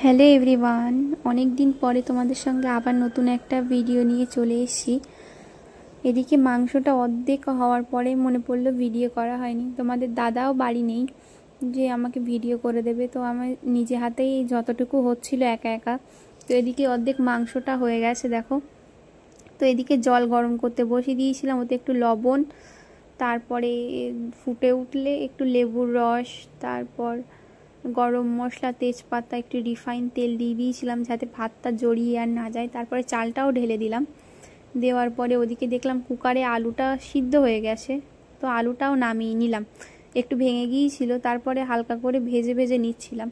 Hello everyone, অনেক দিন পরে তোমাদের সঙ্গে আবার নতুন একটা ভিডিও নিয়ে চলে এসেছি। এদিকে মাংসটা অর্ধেক হওয়ার পরে মনে পড়লো ভিডিও করা হয়নি। তোমাদের দাদাও বাড়ি নেই যে আমাকে ভিডিও করে দেবে, তো আমার নিজে হাতেই যতটুকু হচ্ছিল একা একা। তো এদিকে অর্ধেক মাংসটা হয়ে গেছে দেখো। তো এদিকে জল গরম করতে বসিয়ে দিয়েছিলাম, ওতে একটু লবণ, তারপরে ফুটে উঠলে একটু লেবুর রস, তারপর গরম মশলা, তেজপাতা, একটু রিফাইন তেল দিয়ে দিয়েছিলাম যাতে ভাতটা জড়িয়ে আর না যায়। তারপরে চালটাও ঢেলে দিলাম। দেওয়ার পরে ওদিকে দেখলাম কুকারে আলুটা সিদ্ধ হয়ে গেছে, তো আলুটাও নামিয়ে নিলাম। একটু ভেঙে গিয়েছিল, তারপরে হালকা করে ভেজে ভেজে নিচ্ছিলাম।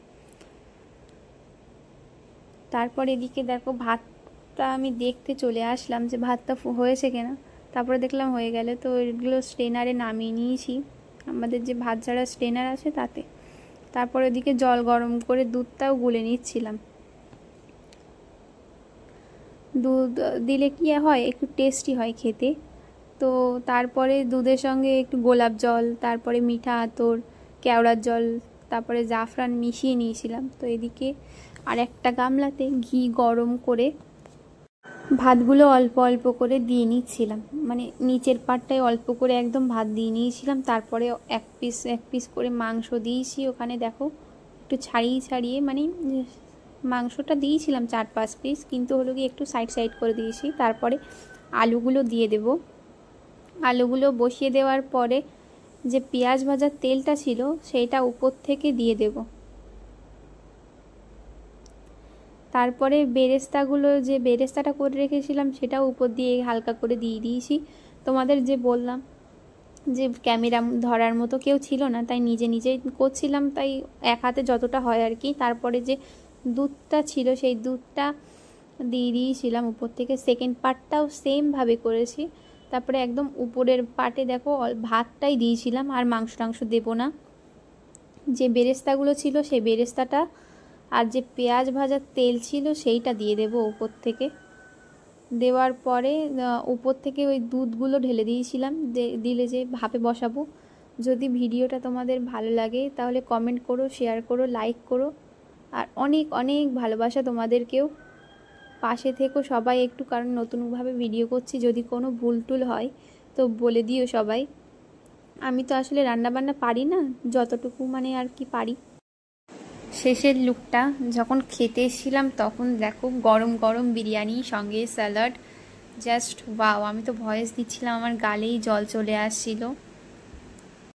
তারপর এদিকে দেখো ভাতটা আমি দেখতে চলে আসলাম যে ভাতটা হয়েছে কিনা। তারপরে দেখলাম হয়ে গেলে, তো এগুলো স্ট্রেনারে নামিয়ে নিয়েছি, আমাদের যে ভাত ঝাড়া স্ট্রেনার আছে তাতে। তারপর ওদিকে জল গরম করে দুধটাও গুলে নিচ্ছিলাম। দুধ দিলে কি হয়, একটু টেস্টি হয় খেতে। তো তারপরে দুধের সঙ্গে একটু গোলাপ জল, তারপরে মিঠা আতর, কেওড়ার জল, তারপরে জাফরান মিশিয়ে নিয়েছিলাম। তো এদিকে আর একটা গামলাতে ঘি গরম করে ভাতগুলো অল্প অল্প করে দিয়ে নিচ্ছিলাম, মানে নিচের পাটটায় অল্প করে একদম ভাত দিয়ে নিয়েছিলাম। তারপরে এক পিস করে মাংস দিয়েছি ওখানে দেখো, একটু ছাড়িয়ে ছাড়িয়ে, মানে মাংসটা দিয়েছিলাম 4-5 পিস, কিন্তু হলো কি একটু সাইড সাইড করে দিয়েছি। তারপরে আলুগুলো দিয়ে দেব। আলুগুলো বসিয়ে দেওয়ার পরে যে পেঁয়াজ ভাজার তেলটা ছিল সেইটা উপর থেকে দিয়ে দেব। তারপরে যে বেরেস্তাটা করে রেখেছিলাম সেটাও উপর দিয়ে হালকা করে দিয়ে দিয়েছি। তোমাদের যে বললাম যে ক্যামেরা ধরার মতো কেউ ছিল না, তাই নিজে নিজেই করছিলাম, তাই এক হাতে যতটা হয় আর কি। তারপরে যে দুধটা ছিল সেই দুধটা দিয়ে দিয়েছিলাম উপর থেকে। সেকেন্ড পার্টটাও সেমভাবে করেছি। তারপরে একদম উপরের পার্টে দেখো ভাতটাই দিয়েছিলাম, আর মাংস টাংস দেবো না। যে বেরেস্তাগুলো ছিল সেই বেরেস্তাটা আর যে পেঁয়াজ ভাজার তেল ছিল সেইটা দিয়ে দেব উপর থেকে। দেওয়ার পরে উপর থেকে ওই দুধগুলো ঢেলে দিয়েছিলাম, দিলে যে ভাপে বসাবো। যদি ভিডিওটা তোমাদের ভালো লাগে তাহলে কমেন্ট করো, শেয়ার করো, লাইক করো, আর অনেক অনেক ভালোবাসা তোমাদেরকেও। পাশে থেকো সবাই একটু, কারণ নতুনভাবে ভিডিও করছি, যদি কোনো ভুল টুল হয় তো বলে দিও সবাই। আমি তো আসলে রান্নাবান্না পারি না, যতটুকু মানে আর কি পারি। শেষের লুকটা যখন খেতে এসেছিলাম তখন দেখো গরম গরম বিরিয়ানি সঙ্গে স্যালাড, জাস্ট ওয়াও! আমি তো ভয়েস দিচ্ছিলাম, আমার গালেই জল চলে আসছিল।